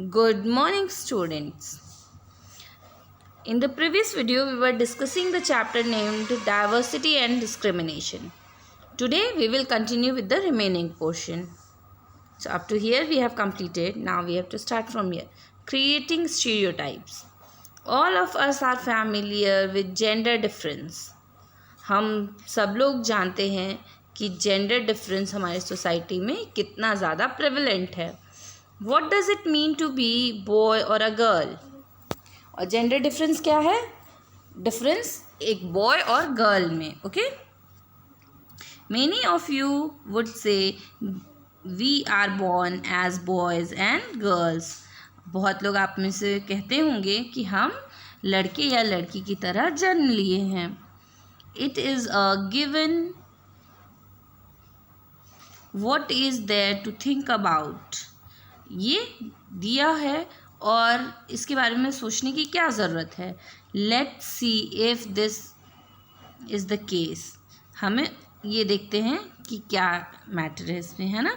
Good morning, students. In the previous video, we were discussing the chapter named Diversity and Discrimination. Today, we will continue with the remaining portion. So, up to here, we have completed. Now, we have to start from here. Creating stereotypes. All of us are familiar with gender difference. हम सब लोग जानते हैं कि gender difference हमारी society में कितना ज़्यादा प्रेवलेंट है. What does it mean to be boy or a girl? और जेंडर डिफरेंस क्या है? डिफरेंस एक बॉय और गर्ल में. Okay, many of you would say we are born as boys and girls. बहुत लोग आप में से कहते होंगे कि हम लड़के या लड़की की तरह जन्म लिए हैं. It is a given. What is there to think about. ये दिया है और इसके बारे में सोचने की क्या ज़रूरत है. Let's see if this is the case. हमें ये देखते हैं कि क्या मैटर है इसमें, है ना.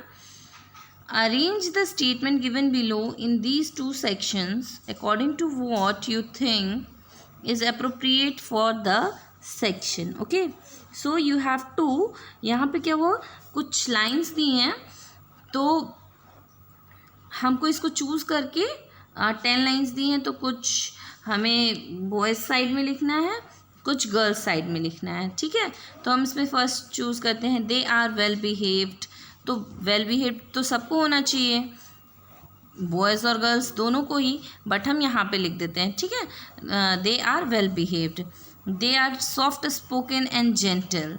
Arrange the statement given below in these two sections according to what you think is appropriate for the section. Okay, so you have to, यहाँ पे क्या वो कुछ लाइन्स दी हैं तो हमको इसको चूज़ करके 10 लाइन्स दी हैं. तो कुछ हमें बॉयज़ साइड में लिखना है, कुछ गर्ल्स साइड में लिखना है. ठीक है, तो हम इसमें फर्स्ट चूज़ करते हैं दे आर वेल बिहेव्ड. तो वेल बिहेव्ड तो सबको होना चाहिए, बॉयज़ और गर्ल्स दोनों को ही, बट हम यहाँ पे लिख देते हैं. ठीक है, they are well behaved. They are soft spoken and gentle.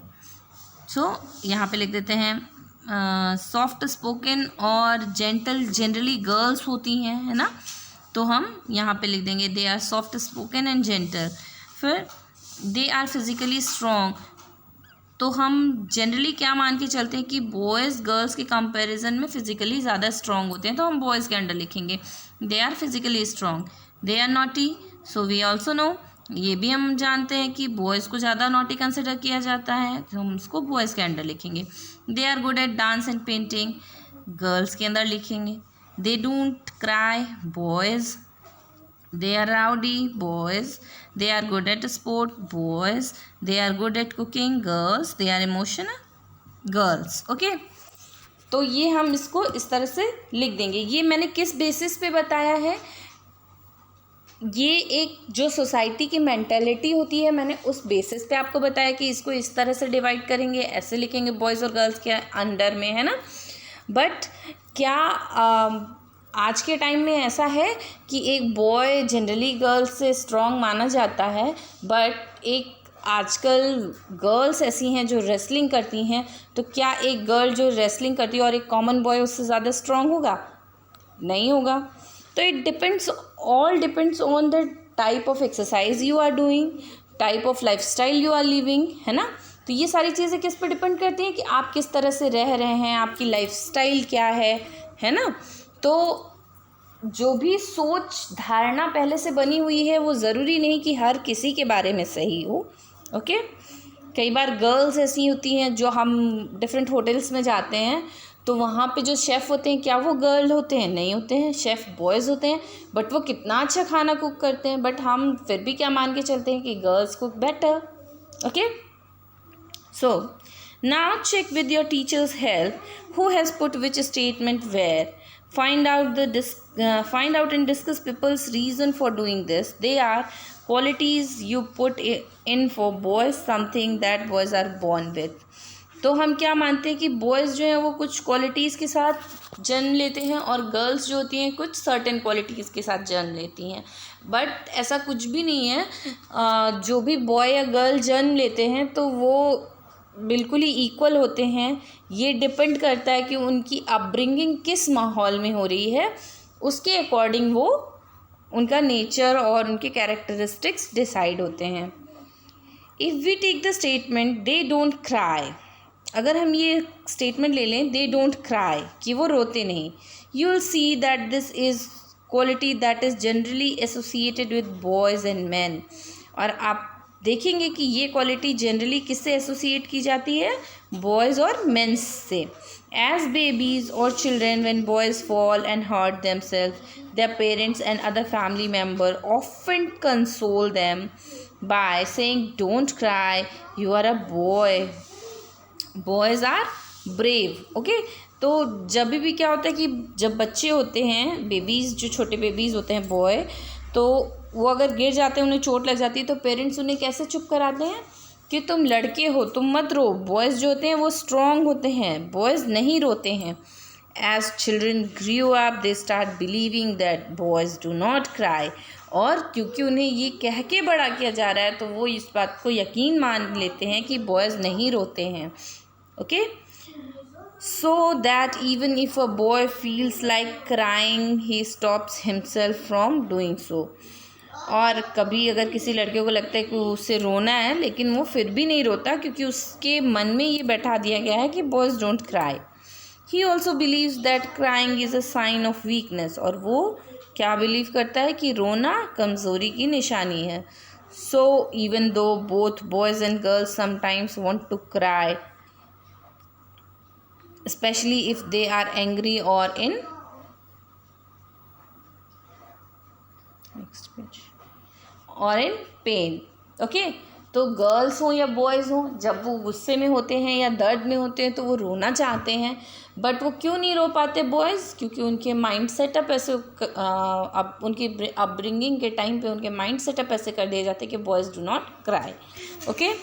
So यहाँ पे लिख देते हैं सॉफ्ट स्पोकन और जेंटल जनरली गर्ल्स होती हैं, है ना. तो हम यहाँ पे लिख देंगे they are soft spoken and gentle. फिर दे आर फिज़िकली स्ट्रॉन्ग. तो हम जनरली क्या मान के चलते हैं कि बॉयज़ गर्ल्स के कंपैरिजन में फ़िज़िकली ज़्यादा स्ट्रॉन्ग होते हैं, तो हम बॉयज़ के अंडर लिखेंगे they are physically strong. They are naughty. So we also know, ये भी हम जानते हैं कि बॉयज़ को ज़्यादा नॉटी कंसिडर किया जाता है, तो हम उसको बॉयज़ के अंडर लिखेंगे. They are good at dance and painting. Girls के अंदर लिखेंगे. They don't cry. Boys. They are rowdy. Boys. They are good at sport. Boys. They are good at cooking. Girls. They are emotional. Girls. Okay, तो ये हम इसको इस तरह से लिख देंगे. ये मैंने किस बेसिस पे बताया है, ये एक जो सोसाइटी की मेंटालिटी होती है, मैंने उस बेसिस पे आपको बताया कि इसको इस तरह से डिवाइड करेंगे, ऐसे लिखेंगे बॉयज़ और गर्ल्स के अंडर में, है ना. बट क्या आज के टाइम में ऐसा है कि एक बॉय जनरली गर्ल्स से स्ट्रॉन्ग माना जाता है, बट एक आजकल गर्ल्स ऐसी हैं जो रेसलिंग करती हैं, तो क्या एक गर्ल जो रेसलिंग करती है और एक कॉमन बॉय उससे ज़्यादा स्ट्रॉन्ग होगा? नहीं होगा. तो it depends, all depends on the type of exercise you are doing, type of lifestyle you are living, है ना. तो ये सारी चीज़ें किस पे डिपेंड करती हैं कि आप किस तरह से रह रहे हैं, आपकी लाइफस्टाइल क्या है ना. तो जो भी सोच धारणा पहले से बनी हुई है वो ज़रूरी नहीं कि हर किसी के बारे में सही हो. ओके, कई बार गर्ल्स ऐसी होती हैं, जो हम डिफरेंट होटल्स में जाते हैं तो वहाँ पे जो शेफ़ होते हैं, क्या वो गर्ल होते हैं? नहीं होते हैं, शेफ़ बॉयज़ होते हैं, बट वो कितना अच्छा खाना कुक करते हैं, बट हम फिर भी क्या मान के चलते हैं कि girls cook better. Okay, so now check with your teachers help who has put which statement where. Find out and discuss people's reason for doing this. They are qualities you put in for boys, something that boys are born with. तो हम क्या मानते हैं कि boys जो हैं वो कुछ क्वालिटीज़ के साथ जन्म लेते हैं और गर्ल्स जो होती हैं कुछ सर्टेन क्वालिटीज़ के साथ जन्म लेती हैं. बट ऐसा कुछ भी नहीं है. जो भी बॉय या गर्ल जन्म लेते हैं तो वो बिल्कुल ही इक्वल होते हैं. ये डिपेंड करता है कि उनकी अपब्रिंगिंग किस माहौल में हो रही है, उसके अकॉर्डिंग वो उनका नेचर और उनके कैरेक्टरिस्टिक्स डिसाइड होते हैं. If we take the statement they don't cry, अगर हम ये स्टेटमेंट ले लें दे डोंट क्राई कि वो रोते नहीं, you will see that this is quality that is generally associated with boys and man. और आप देखेंगे कि ये क्वालिटी जनरली किससे एसोसिएट की जाती है? बॉयज़ और मेंस से. As babies or children, when boys fall and hurt themselves, their parents and other family members often console them by saying, "Don't cry, you are a boy. Boys are brave." Okay? तो जब भी क्या होता है कि जब बच्चे होते हैं, बेबीज़, जो छोटे बेबीज़ होते हैं बॉय, तो वो अगर गिर जाते हैं, उन्हें चोट लग जाती है, तो पेरेंट्स उन्हें कैसे चुप कराते हैं कि तुम लड़के हो, तुम मत रो। बॉयज़ जो होते हैं वो स्ट्रॉन्ग होते हैं, बॉयज़ नहीं रोते हैं। As children grow up they start believing that boys do not cry. और क्योंकि उन्हें ये कह के बड़ा किया जा रहा है, तो वो इस बात को यकीन मान लेते हैं कि बॉयज़ नहीं रोते हैं। Okay? So that even if a boy feels like crying, he stops himself from doing so. और कभी अगर किसी लड़के को लगता है कि उसे रोना है, लेकिन वो फिर भी नहीं रोता, क्योंकि उसके मन में ये बैठा दिया गया है कि boys don't cry. He also believes that crying is a sign of weakness. और वो क्या बिलीव करता है कि रोना कमज़ोरी की निशानी है. So even though both boys and girls sometimes want to cry, especially if they are angry or in next page or in pain. Okay? तो गर्ल्स हों या बॉयज़ हों, जब वो गुस्से में होते हैं या दर्द में होते हैं तो वो रोना चाहते हैं, बट वो क्यों नहीं रो पाते बॉयज़? क्योंकि उनके माइंड सेटअप ऐसे अब उनकी अपब्रिंगिंग के टाइम पे उनके माइंड सेटअप ऐसे कर दिए जाते हैं कि boys do not cry. Okay?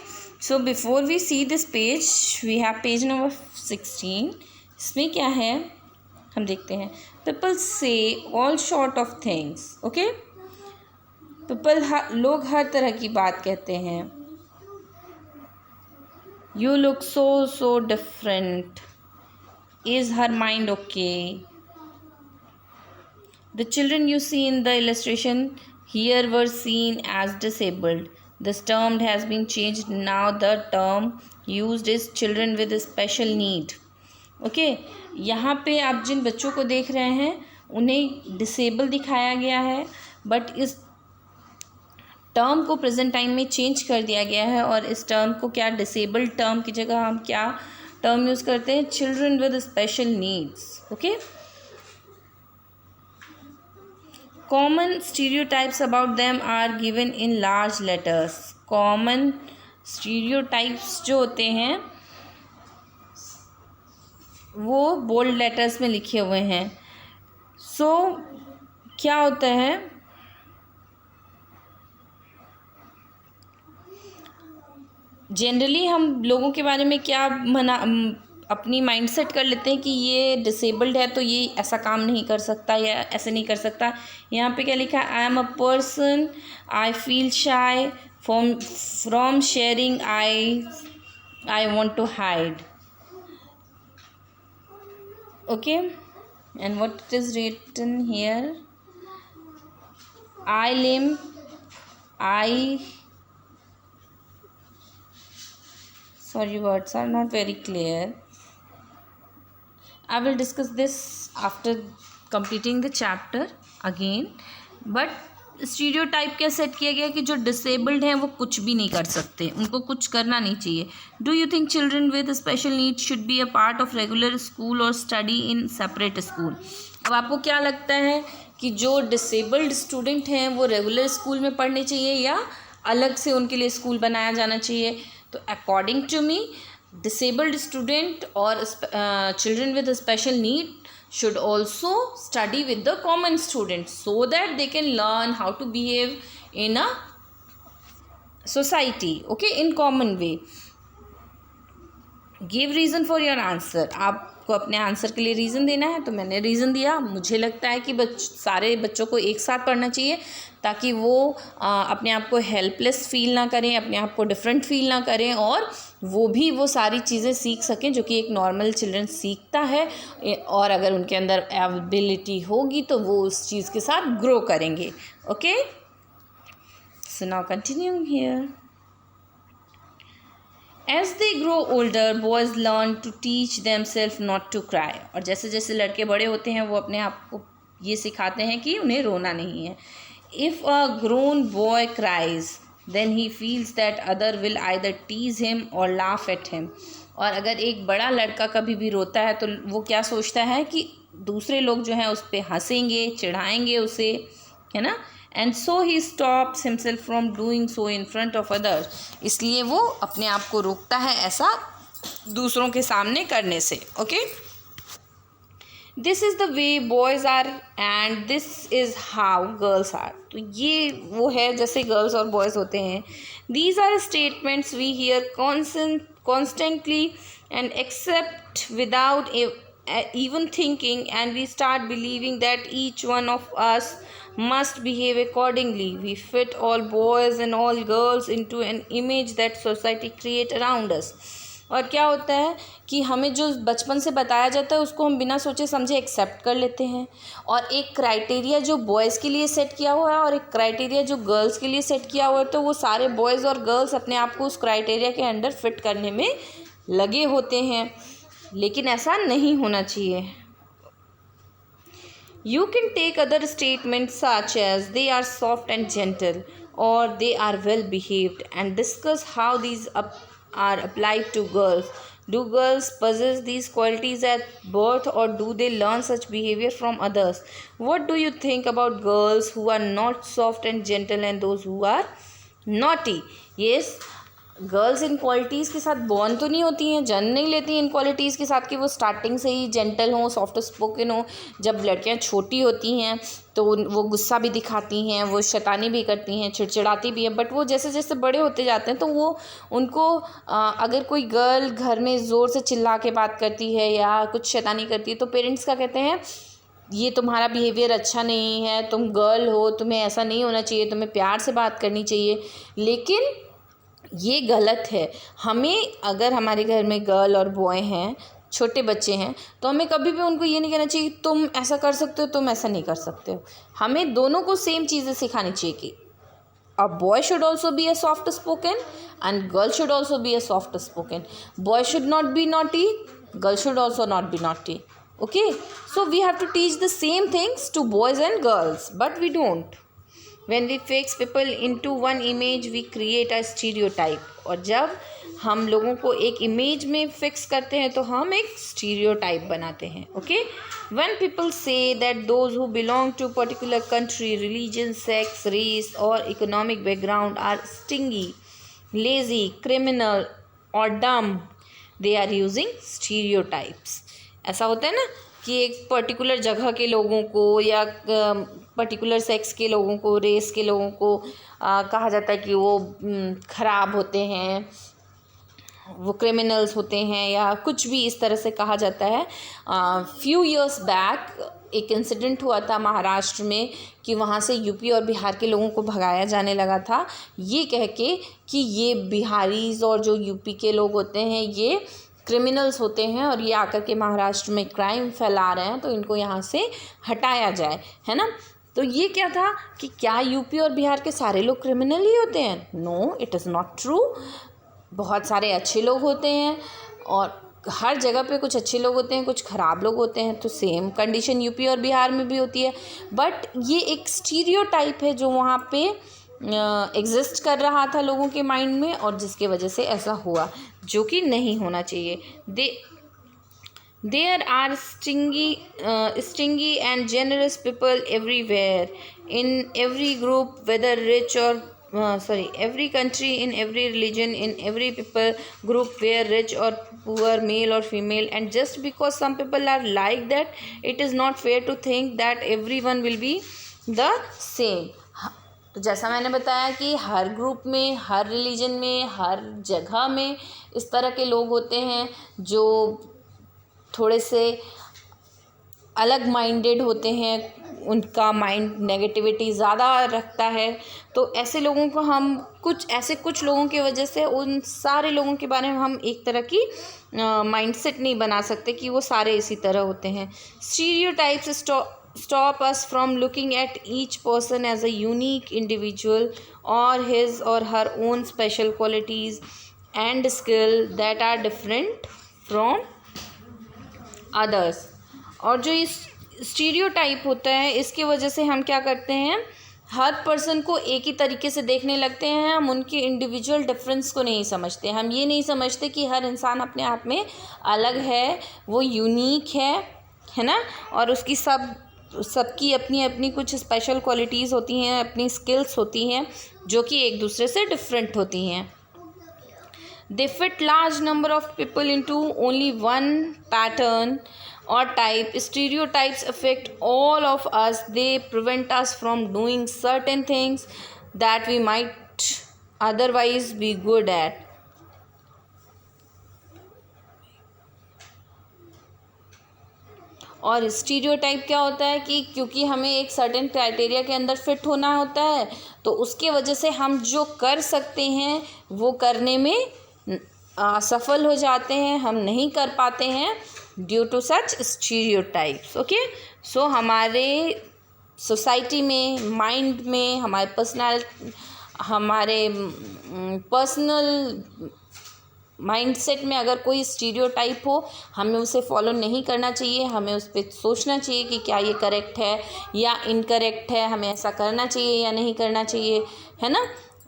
So before we see this page, we have page number 16. इसमें क्या है हम देखते हैं. People say all sort of things. Okay? लोग हर तरह की बात कहते हैं. You look so different. Is her mind okay? The children you see in the illustration here were seen as disabled. This term has been changed. Now the term used is children with special need. Okay? यहाँ पे आप जिन बच्चों को देख रहे हैं उन्हें disable दिखाया गया है, बट इस टर्म को प्रेजेंट टाइम में चेंज कर दिया गया है, और इस टर्म को क्या, डिसेबल्ड टर्म की जगह हम क्या टर्म यूज़ करते हैं? Children with special needs. Okay? Common stereotypes about them are given in large letters. Common stereotypes जो होते हैं वो बोल्ड लेटर्स में लिखे हुए हैं. सो क्या होता है, जनरली हम लोगों के बारे में क्या अपनी माइंड सेट कर लेते हैं कि ये डिसेबल्ड है तो ये ऐसा काम नहीं कर सकता या ऐसे नहीं कर सकता. यहाँ पे क्या लिखा है? I am a person, I feel shy from sharing, I want to hide. Okay? And what it is written here? I limp, sorry, words are not very clear. I will discuss this after completing the chapter again. But stereotype क्या set किया गया कि जो disabled हैं वो कुछ भी नहीं कर सकते, उनको कुछ करना नहीं चाहिए. Do you think children with special needs should be a part of regular school और स्टडी इन सेपरेट स्कूल? अब आपको क्या लगता है कि जो डिसेबल्ड स्टूडेंट हैं वो रेगुलर स्कूल में पढ़ने चाहिए या अलग से उनके लिए स्कूल बनाया जाना चाहिए? तो according to me, disabled student or children with a special need should also study with the common students so that they can learn how to behave in a society, okay, in common way. Give reason for your answer. आपको अपने answer के लिए reason देना है, तो मैंने reason दिया. मुझे लगता है कि सारे बच्चों को एक साथ पढ़ना चाहिए ताकि वो अपने आप को हेल्पलेस फील ना करें, अपने आप को डिफरेंट फील ना करें, और वो सारी चीज़ें सीख सकें जो कि एक नॉर्मल चिल्ड्रन सीखता है. और अगर उनके अंदर एबिलिटी होगी तो वो उस चीज़ के साथ ग्रो करेंगे. Okay? So now continuing here. As they grow older, boys learn to teach themselves not to cry. और जैसे जैसे लड़के बड़े होते हैं वो अपने आप को ये सिखाते हैं कि उन्हें रोना नहीं है. If a grown boy cries, then he feels that other will either tease him or laugh at him. और अगर एक बड़ा लड़का कभी भी रोता है तो वो क्या सोचता है कि दूसरे लोग जो हैं उस पर हंसेंगे, चिढ़ाएंगे उसे, है ना। And so he stops himself from doing so in front of others, इसलिए वो अपने आप को रोकता है ऐसा दूसरों के सामने करने से। Okay, this is the way boys are and this is how girls are. तो ये वो है जैसे गर्ल्स और बॉयज़ होते हैं। These are statements we hear constantly and accept without even thinking, and we start believing that each one of us must behave accordingly. We fit all boys and all girls into an image that society create around us. और क्या होता है कि हमें जो बचपन से बताया जाता है उसको हम बिना सोचे समझे एक्सेप्ट कर लेते हैं, और एक क्राइटेरिया जो बॉयज़ के लिए सेट किया हुआ है और एक क्राइटेरिया जो गर्ल्स के लिए सेट किया हुआ है, तो वो सारे बॉयज़ और गर्ल्स अपने आप को उस क्राइटेरिया के अंडर फिट करने में लगे होते हैं, लेकिन ऐसा नहीं होना चाहिए। You can take other statements such as they are soft and gentle or they are well behaved and discuss how these are applied to girls. Do girls possess these qualities at birth or do they learn such behavior from others? What do you think about girls who are not soft and gentle and those who are naughty? Yes, girls in qualities के साथ born तो नहीं होती हैं, जन्म नहीं लेती हैं इन क्वालिटीज़ के साथ कि वो स्टार्टिंग से ही जेंटल हों, सॉफ्ट स्पोकन हो। जब लड़कियां छोटी होती हैं तो वो गुस्सा भी दिखाती हैं, वो शैतानी भी करती हैं, चिड़चिड़ाती भी हैं, बट वो जैसे जैसे बड़े होते जाते हैं तो वो उनको अगर कोई गर्ल घर में ज़ोर से चिल्ला के बात करती है या कुछ शैतानी करती है तो पेरेंट्स क्या कहते हैं, ये तुम्हारा बिहेवियर अच्छा नहीं है, तुम गर्ल हो, तुम्हें ऐसा नहीं होना चाहिए, तुम्हें प्यार से बात करनी चाहिए। लेकिन ये गलत है। हमें अगर हमारे घर में गर्ल और बॉय हैं, छोटे बच्चे हैं, तो हमें कभी भी उनको ये नहीं कहना चाहिए तुम ऐसा कर सकते हो, तुम ऐसा नहीं कर सकते हो। हमें दोनों को सेम चीज़ें सिखानी चाहिए कि a boy should also be a soft spoken and girl should also be a soft spoken. Boy should not be naughty, girl should also not be naughty. Okay, so we have to teach the same things to boys and girls, but we don't. When we fix people into one image, we create a stereotype. और जब हम लोगों को एक image में fix करते हैं तो हम एक स्टीरियोटाइप बनाते हैं। Okay, when people say that those who belong to particular country, religion, sex, race or economic background are stingy, lazy, criminal or dumb, they are using stereotypes. ऐसा होता है ना कि एक पर्टिकुलर जगह के लोगों को या पर्टिकुलर सेक्स के लोगों को, रेस के लोगों को कहा जाता है कि वो ख़राब होते हैं, वो क्रिमिनल्स होते हैं या कुछ भी इस तरह से कहा जाता है। फ्यू इयर्स बैक एक इंसिडेंट हुआ था महाराष्ट्र में कि वहाँ से यूपी और बिहार के लोगों को भगाया जाने लगा था, ये कह के कि ये बिहारीज़ और जो यूपी के लोग होते हैं ये क्रिमिनल्स होते हैं और ये आकर के महाराष्ट्र में क्राइम फैला रहे हैं, तो इनको यहाँ से हटाया जाए, है ना। तो ये क्या था कि क्या यूपी और बिहार के सारे लोग क्रिमिनल ही होते हैं? No, it is not true. बहुत सारे अच्छे लोग होते हैं और हर जगह पे कुछ अच्छे लोग होते हैं, कुछ ख़राब लोग होते हैं। तो सेम कंडीशन यूपी और बिहार में भी होती है, बट ये एक स्टीरियोटाइप है जो वहाँ पे एग्जिस्ट कर रहा था लोगों के माइंड में और जिसके वजह से ऐसा हुआ, जो कि नहीं होना चाहिए। There are stingy and generous people everywhere, in every group, whether rich or every country, in every religion, in every people group, where rich or poor, male or female. And just because some people are like that, it is not fair to think that everyone will be the same. तो जैसा मैंने बताया कि हर group में, हर religion में, हर जगह में इस तरह के लोग होते हैं जो थोड़े से अलग माइंडेड होते हैं, उनका माइंड नेगेटिविटी ज़्यादा रखता है। तो ऐसे लोगों को हम कुछ लोगों की वजह से उन सारे लोगों के बारे में हम एक तरह की माइंडसेट नहीं बना सकते कि वो सारे इसी तरह होते हैं। Stereotypes stop us from looking at each person as a unique individual or his or her own special qualities and skill that are different from others. और जो इस स्टीरियोटाइप होता है इसकी वजह से हम क्या करते हैं, हर पर्सन को एक ही तरीके से देखने लगते हैं, हम उनके इंडिविजुअल डिफरेंस को नहीं समझते। हम ये नहीं समझते कि हर इंसान अपने आप में अलग है, वो यूनिक है ना, और उसकी सबकी अपनी अपनी कुछ स्पेशल क्वालिटीज़ होती हैं, अपनी स्किल्स होती हैं जो कि एक दूसरे से डिफरेंट होती हैं। They fit large number of people into only one pattern or type. Stereotypes affect all of us. They prevent us from doing certain things that we might otherwise be good at. और stereotype क्या होता है कि क्योंकि हमें एक certain criteria के अंदर फिट होना होता है, तो उसके वजह से हम जो कर सकते हैं वो करने में असफल हो जाते हैं, हम नहीं कर पाते हैं due to such stereotypes. Okay, so हमारे सोसाइटी में, माइंड में, हमारे पर्सनल माइंडसेट में अगर कोई स्टीरियोटाइप हो, हमें उसे फॉलो नहीं करना चाहिए। हमें उस पर सोचना चाहिए कि क्या ये करेक्ट है या इनकरेक्ट है, हमें ऐसा करना चाहिए या नहीं करना चाहिए, है ना।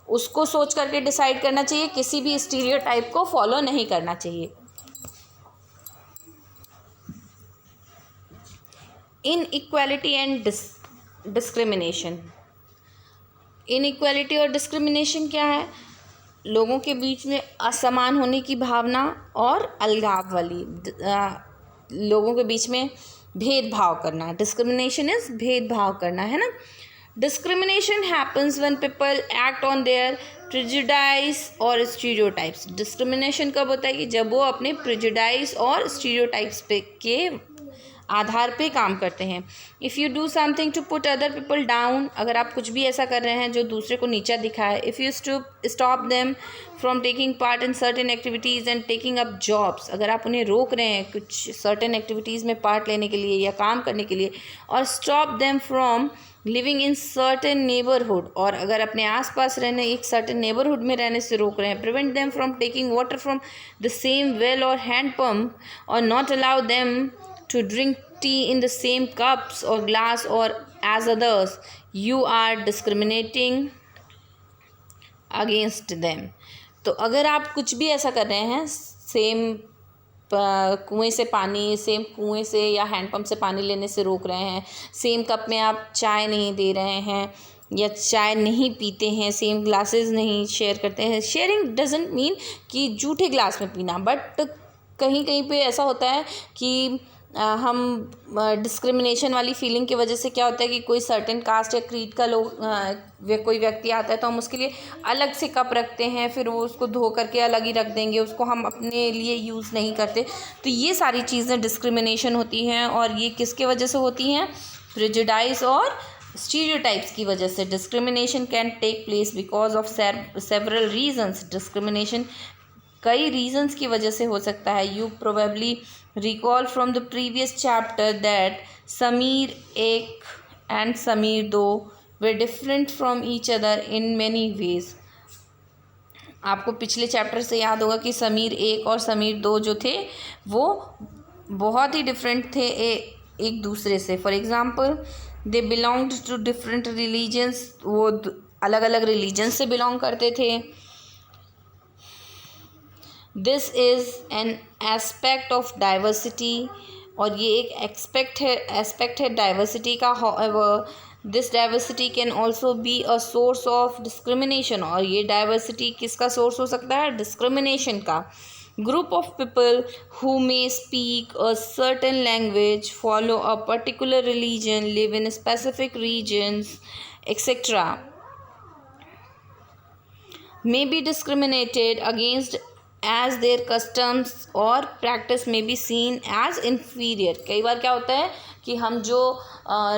उसको सोच करके डिसाइड करना चाहिए, किसी भी स्टीरियोटाइप को फॉलो नहीं करना चाहिए। Inequality and discrimination. इनइक्वालिटी और डिस्क्रिमिनेशन क्या है? लोगों के बीच में असमान होने की भावना और अलगाव वाली, लोगों के बीच में भेदभाव करना। डिस्क्रिमिनेशन इज भेदभाव करना, है ना। Discrimination happens when people act on their prejudice और स्टीरियोटाइप्स। डिस्क्रिमिनेशन कब होता है? कि जब वो अपने प्रेजुडाइज और स्टीरियोटाइप्स पे के आधार पे काम करते हैं। If you do something to put other people down, अगर आप कुछ भी ऐसा कर रहे हैं जो दूसरे को नीचा दिखाए। If you stop them from taking part in certain activities and taking up jobs, अगर आप उन्हें रोक रहे हैं कुछ सर्टेन एक्टिविटीज़ में पार्ट लेने के लिए या काम करने के लिए। और stop them from living in certain neighbourhood, और अगर अपने आसपास रहने, एक सर्टेन नेबरहुड में रहने से रोक रहे हैं। Prevent them from taking water from the same well और हैंड पम्प, और not allow them to drink tea in the same cups or glass or as others, you are discriminating against them. तो अगर आप कुछ भी ऐसा कर रहे हैं, सेम कुएं से पानी, सेम कुएं से या हैंडपम्प से पानी लेने से रोक रहे हैं, सेम कप में आप चाय नहीं दे रहे हैं या चाय नहीं पीते हैं, सेम ग्लासेस नहीं शेयर करते हैं। शेयरिंग डजेंट मीन कि जूठे ग्लास में पीना, बट कहीं कहीं पे ऐसा होता है कि हम डिस्क्रिमिनेशन वाली फीलिंग की वजह से क्या होता है कि कोई सर्टेन कास्ट या क्रीड का कोई व्यक्ति आता है तो हम उसके लिए अलग से कप रखते हैं, फिर वो उसको धो करके अलग ही रख देंगे, उसको हम अपने लिए यूज़ नहीं करते। तो ये सारी चीज़ें डिस्क्रिमिनेशन होती हैं, और ये किसके वजह से होती हैं? प्रेजुडाइज और स्टीरियोटाइप्स की वजह से। Discrimination can take place because of several reasons. Discrimination कई रीजन्स की वजह से हो सकता है। You probably recall from the previous chapter that Sameer 1 and Sameer 2 were different from each other in many ways. आपको पिछले चैप्टर से याद होगा कि समीर 1 और समीर 2 जो थे वो बहुत ही डिफरेंट थे एक दूसरे से। For example, they belonged to different religions, वो अलग अलग रिलीजन से बिलोंग करते थे। This is an aspect of diversity, और ये एक एस्पेक्ट है डाइवर्सिटी का। However this diversity can also be a source of discrimination, और ये डाइवर्सिटी किसका सोर्स हो सकता है? डिस्क्रिमिनेशन का। Group of people who may speak a certain language, follow a particular religion, live in specific regions etcetera may be discriminated against as their customs or practice may be seen as inferior. कई बार क्या होता है कि हम जो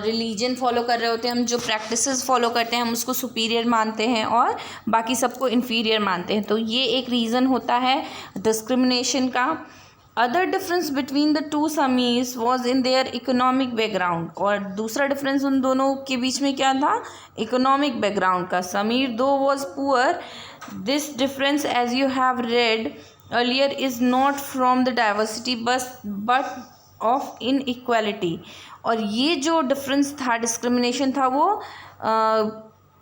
religion follow कर रहे होते हैं, हम जो प्रैक्टिसेस फॉलो करते हैं, हम उसको सुपीरियर मानते हैं और बाकी सबको इन्फीरियर मानते हैं। तो ये एक रीज़न होता है डिस्क्रिमिनेशन का। Other difference between the two Samirs was in their economic background, और दूसरा डिफरेंस उन दोनों के बीच में क्या था? इकोनॉमिक बैकग्राउंड का। Sameer 2 was poor. This difference, as you have read earlier, is not from the diversity but of inequality. और ये जो डिफरेंस था, डिस्क्रिमिनेशन था, वो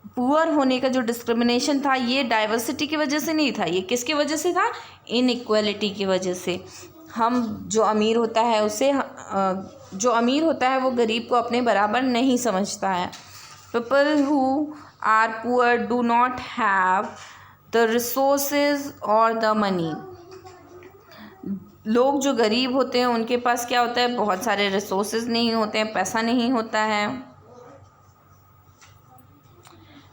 पुअर होने का जो डिस्क्रिमिनेशन था ये डाइवर्सिटी की वजह से नहीं था, ये किसकी वजह से था? इनइक्वालिटी की वजह से। हम जो अमीर होता है उसे जो अमीर होता है वो गरीब को अपने बराबर नहीं समझता है। People who are poor do not have the resources और द मनी। लोग जो गरीब होते हैं उनके पास क्या होता है? बहुत सारे रिसोर्सेज नहीं होते हैं, पैसा नहीं होता है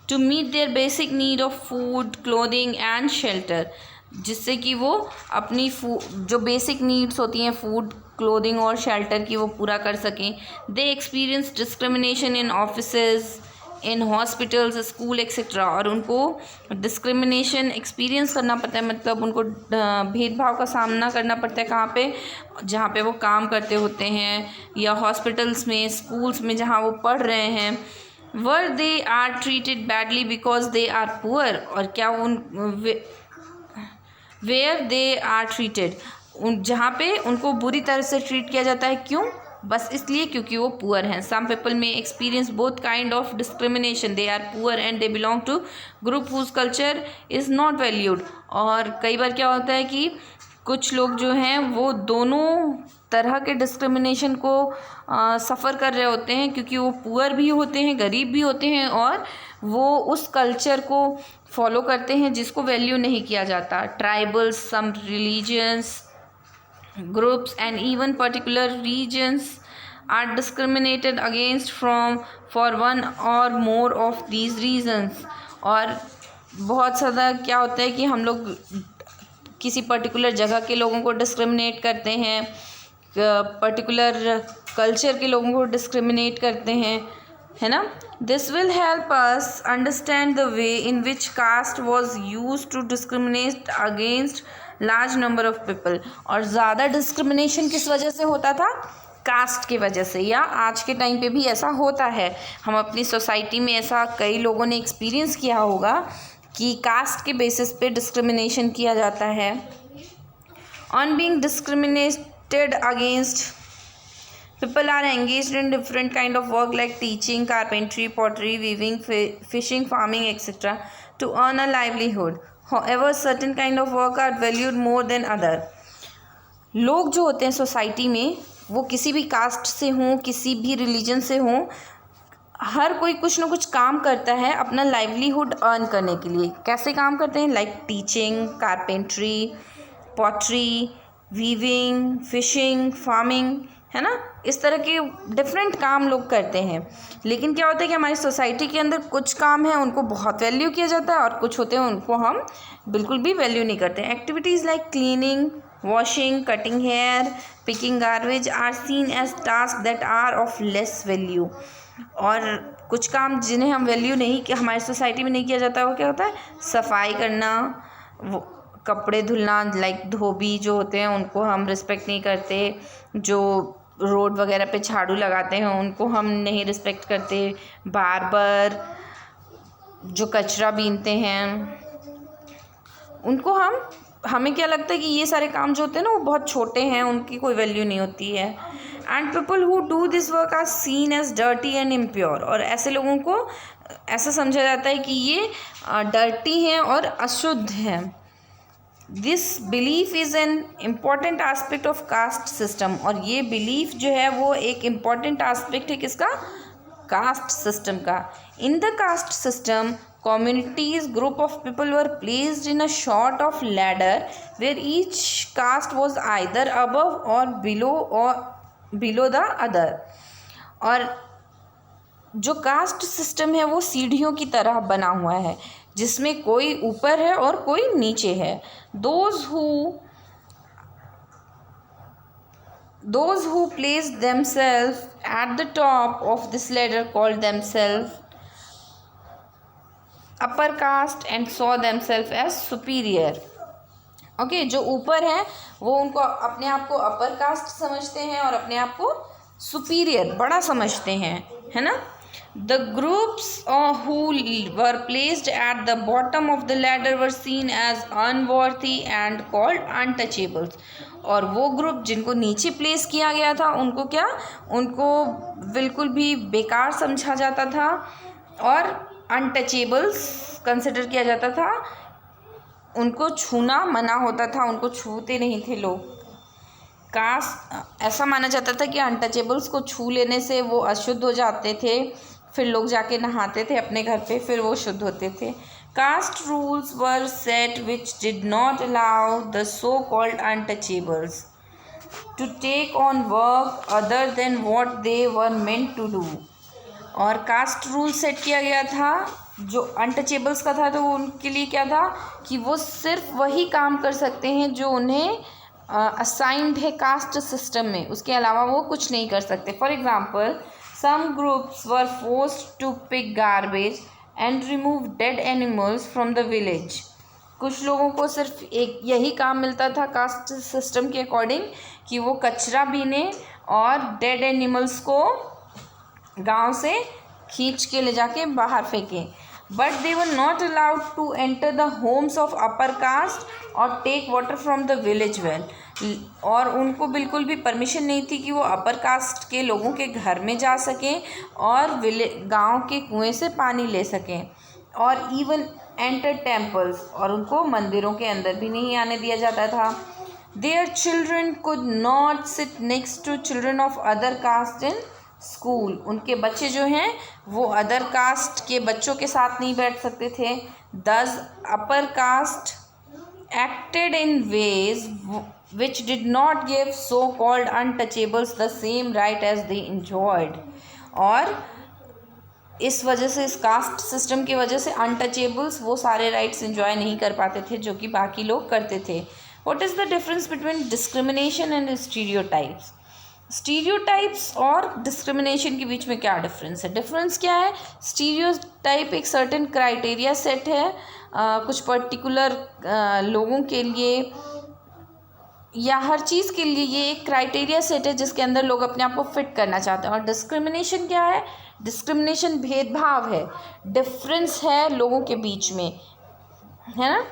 to meet their basic need of food, clothing and shelter, जिससे कि वो अपनी जो बेसिक नीड्स होती हैं फूड, क्लोथिंग और शेल्टर की वो पूरा कर सकें। They experience discrimination in offices, in hospitals, school etcetera, और उनको डिस्क्रिमिनेशन एक्सपीरियंस करना पड़ता है, मतलब उनको भेदभाव का सामना करना पड़ता है। कहाँ पे? जहाँ पे वो काम करते होते हैं, या हॉस्पिटल्स में, स्कूल्स में जहाँ वो पढ़ रहे हैं। Were they are treated badly because they are poor, और क्या वेयर दे आर ट्रीटेड, जहाँ पे उनको बुरी तरह से ट्रीट किया जाता है, क्यों? बस इसलिए क्योंकि वो पुअर हैं। Some people may experience both kind of discrimination, they are poor and they belong to group whose culture is not valued. और कई बार क्या होता है कि कुछ लोग जो हैं वो दोनों तरह के डिस्क्रिमिनेशन को सफ़र कर रहे होते हैं, क्योंकि वो पुअर भी होते हैं, गरीब भी होते हैं, और वो उस कल्चर को फॉलो करते हैं जिसको वैल्यू नहीं किया जाता। Tribals, some religions groups and even particular regions are discriminated against for one or more of these reasons। और बहुत ज़्यादा क्या होता है कि हम लोग किसी पर्टिकुलर जगह के लोगों को डिस्क्रिमिनेट करते हैं, पर्टिकुलर कल्चर के लोगों को डिस्क्रिमिनेट करते हैं, है ना। This will help us understand the way in which caste was use to discriminate against large number of people. और ज़्यादा डिस्क्रिमिनेशन किस वजह से होता था? कास्ट की वजह से, या आज के टाइम पे भी ऐसा होता है। हम अपनी सोसाइटी में ऐसा कई लोगों ने एक्सपीरियंस किया होगा कि कास्ट के बेसिस पे डिस्क्रिमिनेशन किया जाता है। On being discriminated against, people are engaged in different kind of work like teaching, carpentry, pottery, weaving, fishing, farming, etc. to earn a livelihood. However, certain kind of work are valued more than other. लोग जो होते हैं society में वो किसी भी cast से हों, किसी भी रिलीजन से हों, हर कोई कुछ ना कुछ काम करता है अपना लाइवलीहुड अर्न करने के लिए। कैसे काम करते हैं? Like teaching, carpentry, pottery, weaving, fishing, farming, है ना। इस तरह के डिफरेंट काम लोग करते हैं। लेकिन क्या होता है कि हमारी सोसाइटी के अंदर कुछ काम है उनको बहुत वैल्यू किया जाता है, और कुछ होते हैं उनको हम बिल्कुल भी वैल्यू नहीं करते। Activities like cleaning, washing, cutting hair, picking garbage are seen as task that are of less value. और कुछ काम जिन्हें हम वैल्यू नहीं, कि हमारी सोसाइटी में नहीं किया जाता, वो क्या होता है? सफाई करना, वो कपड़े धुलना, लाइक धोबी जो होते हैं उनको हम रिस्पेक्ट नहीं करते, जो रोड वगैरह पे झाड़ू लगाते हैं उनको हम नहीं रिस्पेक्ट करते, बार्बर जो कचरा बीनते हैं उनको हमें क्या लगता है कि ये सारे काम जो होते हैं ना वो बहुत छोटे हैं, उनकी कोई वैल्यू नहीं होती है। And people who do this work are seen as dirty and impure, और ऐसे लोगों को ऐसा समझा जाता है कि ये डर्टी हैं और अशुद्ध हैं। This belief is an important aspect of caste system, और ये बिलीफ जो है वो एक इम्पॉर्टेंट आस्पेक्ट है किसका? कास्ट सिस्टम का। In the caste system, communities, group of people were placed in a sort of ladder where each caste was either above or below the other। और जो कास्ट सिस्टम है वो सीढ़ियों की तरह बना हुआ है जिसमें कोई ऊपर है और कोई नीचे है। those who placed themselves at the top of this ladder called themselves upper caste and saw themselves as superior। Okay, जो ऊपर हैं वो उनको अपने आप को अपर कास्ट समझते हैं और अपने आप को सुपीरियर, बड़ा समझते हैं, है ना। The groups who were placed at the bottom of the ladder were seen as unworthy and called untouchables। और वो ग्रुप जिनको नीचे प्लेस किया गया था उनको क्या? उनको बिल्कुल भी बेकार समझा जाता था और अनटचेबल्स कंसिडर किया जाता था, उनको छूना मना होता था, उनको छूते नहीं थे लोग। कास्ट ऐसा माना जाता था कि अनटचेबल्स को छू लेने से वो अशुद्ध हो जाते थे, फिर लोग जाके नहाते थे अपने घर पे, फिर वो शुद्ध होते थे। Caste rules were set which did not allow the so called untouchables to take on work other than what they were meant to do. और कास्ट रूल सेट किया गया था जो अनटचेबल्स का था, तो उनके लिए क्या था कि वो सिर्फ वही काम कर सकते हैं जो उन्हें असाइंड है कास्ट सिस्टम में, उसके अलावा वो कुछ नहीं कर सकते। For example, some groups were forced to pick garbage and remove dead animals from the village. कुछ लोगों को सिर्फ एक यही काम मिलता था कास्ट सिस्टम के अकॉर्डिंग कि वो कचरा बीने और डेड एनिमल्स को गांव से खींच के ले जाके बाहर फेंकें। But they were not allowed to enter the homes of upper caste और take water from the village well. और उनको बिल्कुल भी परमिशन नहीं थी कि वो अपर कास्ट के लोगों के घर में जा सकें और गांव के कुएं से पानी ले सकें। और इवन एंटर टेम्पल्स, और उनको मंदिरों के अंदर भी नहीं आने दिया जाता था। Their children could not sit next to children of other caste in school. उनके बच्चे जो हैं वो अदर कास्ट के बच्चों के साथ नहीं बैठ सकते थे। दस upper caste acted in ways which did not give so called untouchables the same right as they enjoyed। और इस वजह से, इस कास्ट सिस्टम की वजह से अनटचेबल्स वो सारे राइट्स एंजॉय नहीं कर पाते थे जो कि बाकी लोग करते थे। What is the difference between discrimination and stereotypes? Stereotypes और डिस्क्रिमिनेशन के बीच में क्या डिफरेंस है? डिफरेंस क्या है? स्टीरियोटाइप एक सर्टेन क्राइटेरिया सेट है कुछ पर्टिकुलर लोगों के लिए या हर चीज़ के लिए, ये एक क्राइटेरिया सेट है जिसके अंदर लोग अपने आप को फिट करना चाहते हैं। और डिस्क्रिमिनेशन क्या है? डिस्क्रिमिनेशन भेदभाव है, डिफरेंस है लोगों के बीच में, है ना।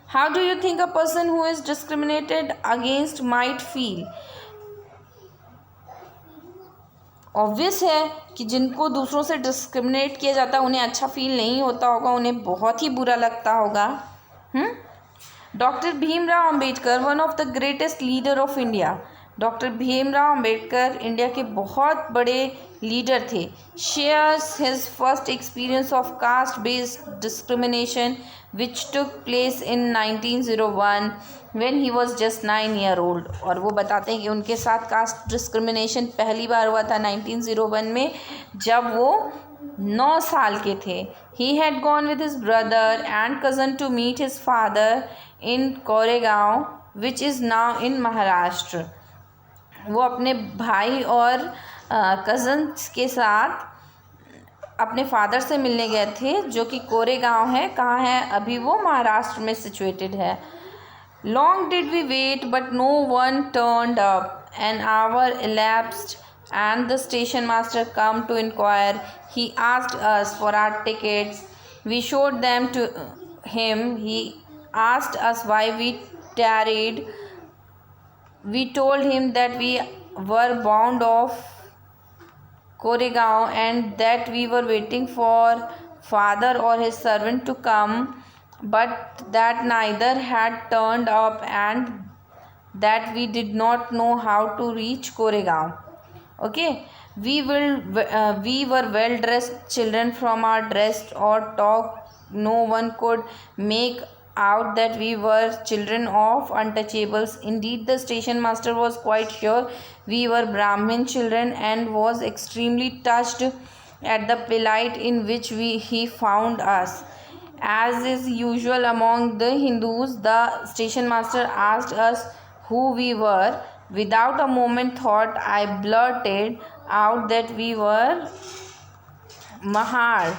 How do you think a person who is discriminated against might feel? Obvious है कि जिनको दूसरों से डिस्क्रिमिनेट किया जाता है उन्हें अच्छा फील नहीं होता होगा, उन्हें बहुत ही बुरा लगता होगा। Doctor Bhimrao Ambedkar, one of the greatest leader of India. Doctor Bhimrao Ambedkar India के बहुत बड़े लीडर थे। Shares his first experience of caste based discrimination which took place in 1901 when he was just 9 year old। और वो बताते हैं कि उनके साथ कास्ट डिस्क्रिमिनेशन पहली बार हुआ था 1901 में, जब वो 9 साल के थे। He had gone with his brother and cousin to meet his father in Koregaon which is now in Maharashtra. वो अपने भाई और कज़न्स के साथ अपने फादर से मिलने गए थे जो कि कोरेगांव है। कहाँ है? अभी वो महाराष्ट्र में सिचुएटेड है। Long did we wait, but no one turned up. An hour elapsed, and the station master come to inquire. He asked us for our tickets. We showed them to him. He asked us why we tarried. We told him that we were bound of Koregaon and that we were waiting for father or his servant to come, but that neither had turned up and that we did not know how to reach Koregaon. Okay, we were well dressed children. From our dress or talk, no one could make out that we were children of untouchables. Indeed, the station master was quite sure we were Brahmin children and was extremely touched at the plight in which he found us. As is usual among the Hindus, the station master asked us who we were. Without a moment thought, I blurted out that we were Mahars.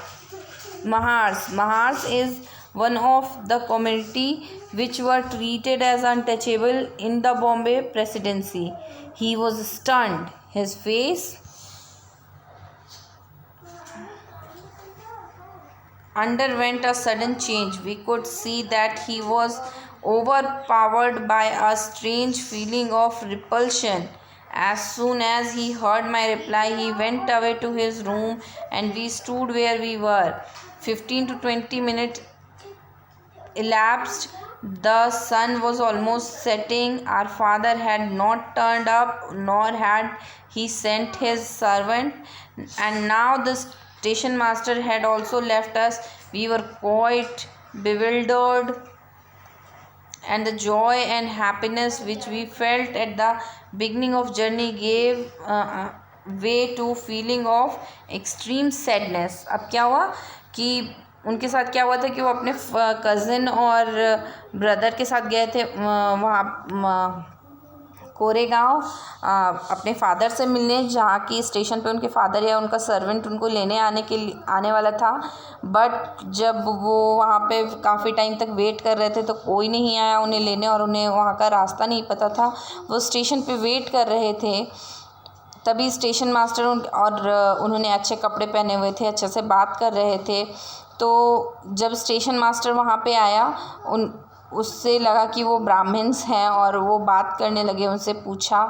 Mahars is one of the community which were treated as untouchable in the Bombay Presidency. He was stunned. His face underwent a sudden change. We could see that he was overpowered by a strange feeling of repulsion As soon as he heard my reply, he went away to his room and we stood where we were. 15 to 20 minutes elapsed. The sun was almost setting. Our father had not turned up, nor had he sent his servant, and now the station master had also left us. We were quite bewildered, and the joy and happiness which we felt at the beginning of journey gave way to feeling of extreme sadness. अब क्या हुआ कि उनके साथ क्या हुआ था कि वो अपने कज़न और ब्रदर के साथ गए थे वहाँ कोरेगांव अपने फादर से मिलने, जहाँ की स्टेशन पे उनके फादर या उनका सर्वेंट उनको लेने आने वाला था। बट जब वो वहाँ पे काफ़ी टाइम तक वेट कर रहे थे तो कोई नहीं आया उन्हें लेने, और उन्हें वहाँ का रास्ता नहीं पता था। वो स्टेशन पे वेट कर रहे थे, तभी स्टेशन मास्टर और उन्होंने अच्छे कपड़े पहने हुए थे, अच्छे से बात कर रहे थे। तो जब स्टेशन मास्टर वहाँ पे आया, उससे लगा कि वो ब्राह्मण्स हैं और वो बात करने लगे। उनसे पूछा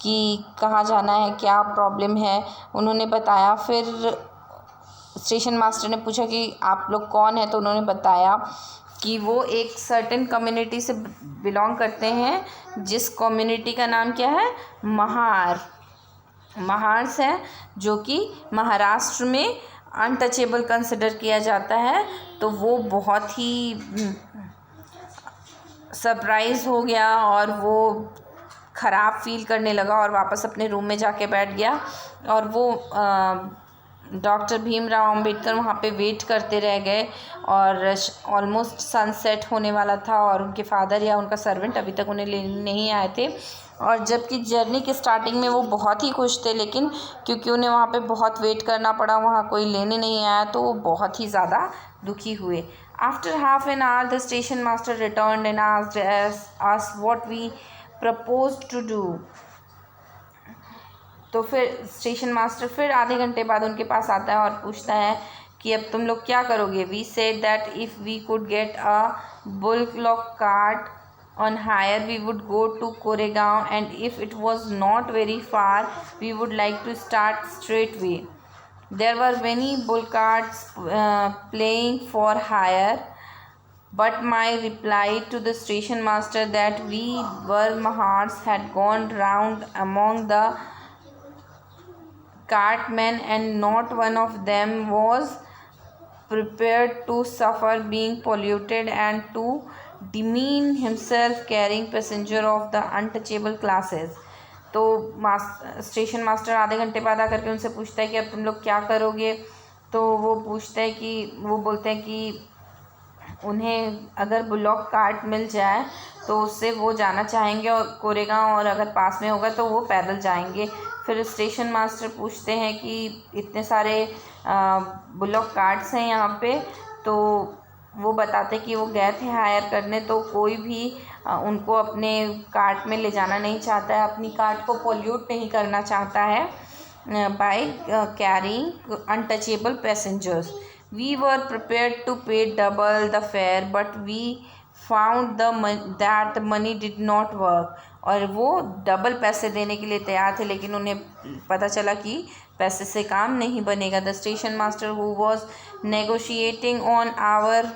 कि कहाँ जाना है, क्या प्रॉब्लम है। उन्होंने बताया। फिर स्टेशन मास्टर ने पूछा कि आप लोग कौन हैं, तो उन्होंने बताया कि वो एक सर्टेन कम्युनिटी से बिलोंग करते हैं, जिस कम्युनिटी का नाम क्या है, महार्स है, जो कि महाराष्ट्र में अनटचेबल कंसिडर किया जाता है। तो वो बहुत ही सरप्राइज़ हो गया और वो ख़राब फील करने लगा और वापस अपने रूम में जाके बैठ गया। और वो डॉक्टर भीमराव अंबेडकर वहाँ पे वेट करते रह गए और ऑलमोस्ट सनसेट होने वाला था और उनके फादर या उनका सर्वेंट अभी तक उन्हें लेने नहीं आए थे। और जबकि जर्नी के स्टार्टिंग में वो बहुत ही खुश थे, लेकिन क्योंकि उन्हें वहाँ पे बहुत वेट करना पड़ा, वहाँ कोई लेने नहीं आया, तो वो बहुत ही ज़्यादा दुखी हुए। After half an hour the station master returned and asked us what we proposed to do. तो फिर स्टेशन मास्टर फिर आधे घंटे बाद उनके पास आता है और पूछता है कि अब तुम लोग क्या करोगे। We said that if we could get a bullock cart on hire we would go to Koregaon, and if it was not very far we would like to start straightway. There were many bull carts playing for hire, but my reply to the station master that we were Mahars had gone round among the cartmen and not one of them was prepared to suffer being polluted and to demean himself carrying passenger of the untouchable classes. तो station master आधे घंटे बाद आकर के उनसे पूछता है कि अब तुम लोग क्या करोगे। तो वो बोलते हैं कि उन्हें अगर बुलॉक कार्ट मिल जाए तो उससे वो जाना चाहेंगे और कोरेगांव, और अगर पास में होगा तो वो पैदल जाएंगे। फिर स्टेशन मास्टर पूछते हैं कि इतने सारे बुलॉक कार्ट्स हैं यहाँ पे, तो वो बताते कि वो गए थे हायर करने, तो कोई भी उनको अपने कार्ट में ले जाना नहीं चाहता है, अपनी कार्ट को पोल्यूट नहीं करना चाहता है by carrying untouchable passengers. We were prepared to pay double the fare, but we found that the money did not work. और वो डबल पैसे देने के लिए तैयार थे, लेकिन उन्हें पता चला कि पैसे से काम नहीं बनेगा। The station master who was negotiating on our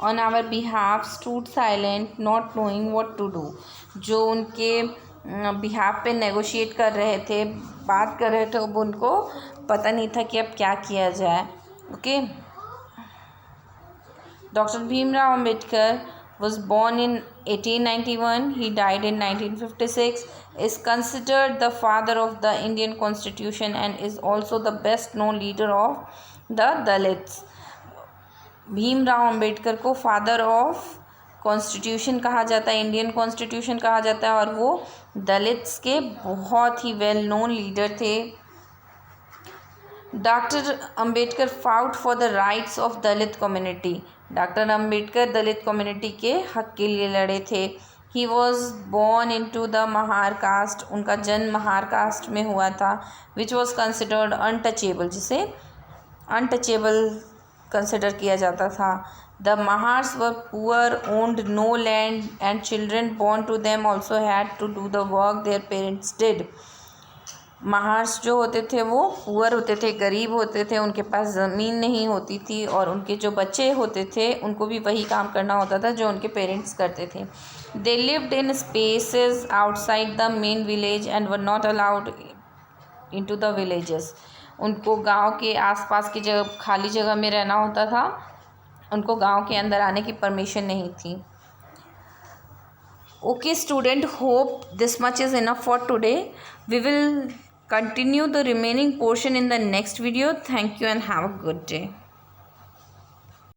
on our behalf stood silent, not knowing what to do. जो उनके बिहाफ पे नेगोशिएट कर रहे थे, बात कर रहे थे, अब उनको पता नहीं था कि अब क्या किया जाए। Okay. Doctor Bhimrao Ambedkar was born in 1891. He died in 1956. Is considered the father of the Indian Constitution and is also the best known leader of the Dalits. Bhimrao Ambedkar को फादर ऑफ कॉन्स्टिट्यूशन कहा जाता है, इंडियन कॉन्स्टिट्यूशन कहा जाता है, और वो दलित्स के बहुत ही वेल नोन लीडर थे। Doctor Ambedkar fought for the rights of Dalit community. Doctor Ambedkar Dalit community के हक के लिए लड़े थे। He was born into the Mahar caste, उनका जन्म महार कास्ट में हुआ था, विच वॉज कंसिडर्ड अनटचेबल, जिसे अनटचेबल कंसिडर किया जाता था। The Mahars were poor, owned no land, and children born to them also had to do the work their parents did. Mahars जो होते थे वो पुअर होते थे, गरीब होते थे, उनके पास ज़मीन नहीं होती थी, और उनके जो बच्चे होते थे उनको भी वही काम करना होता था जो उनके पेरेंट्स करते थे। They lived in spaces outside the main village and were not allowed into the villages. उनको गांव के आसपास की जगह, खाली जगह में रहना होता था, उनको गांव के अंदर आने की परमिशन नहीं थी। Okay student, hope this much is enough for today. We will continue the remaining portion in the next video. Thank you and have a good day.